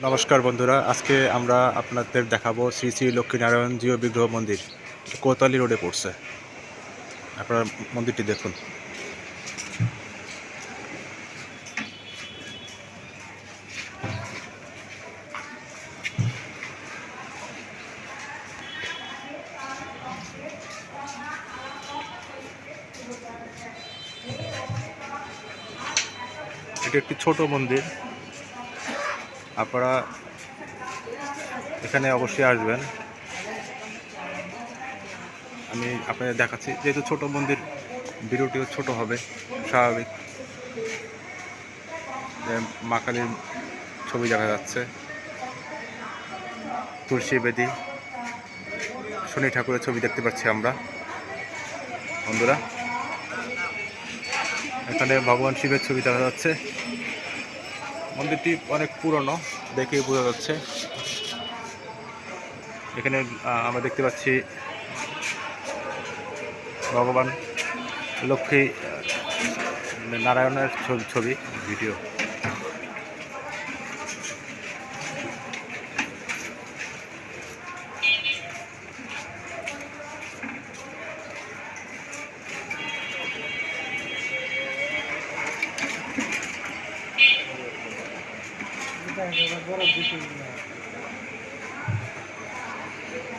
নমস্কার বন্ধুরা, আজকে আমরা আপনাদের দেখাবো শ্রী শ্রী লক্ষ্মীনারায়ণ জিও বিগ্রহ মন্দির। কোতোয়ালি রোডে পড়ছে। আপনারা মন্দিরটি দেখুন। এটি একটি ছোট মন্দির। আপনারা এখানে অবশ্যই আসবেন। আমি আপনাদের দেখাচ্ছি, যেহেতু ছোট মন্দির ভিডিওটিও ছোট হবে স্বাভাবিক। মা কালীর ছবি দেখা যাচ্ছে, তুলসী বেদী, শনি ঠাকুরের ছবি দেখতে পাচ্ছি আমরা বন্ধুরা। এখানে ভগবান শিবের ছবি দেখা যাচ্ছে। মন্দিরটি অনেক পুরনো, দেখেই বোঝা যাচ্ছে। এখানে আমরা দেখতে পাচ্ছি ভগবান লক্ষ্মী নারায়ণের ছবি ভিডিও।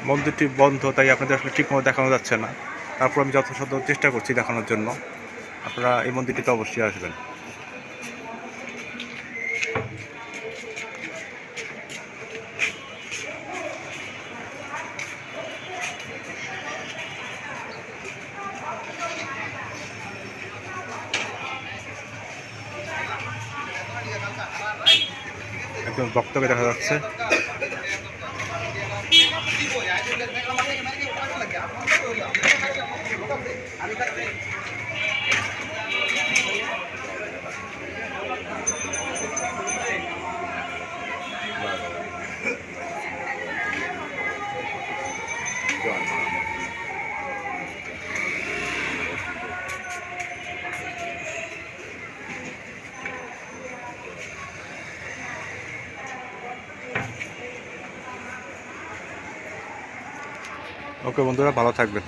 মন্দিরটি বন্ধ, তাই আপনাদের আসলে ঠিকমতো দেখানো যাচ্ছে না। তারপর আমি যথাসাধ্য চেষ্টা করছি দেখানোর জন্য। আপনারা এই মন্দিরটিতে অবশ্যই আসবেন। একজন ভক্তকে দেখা যাচ্ছে। ওকে বন্ধুরা, ভালো থাকবেন।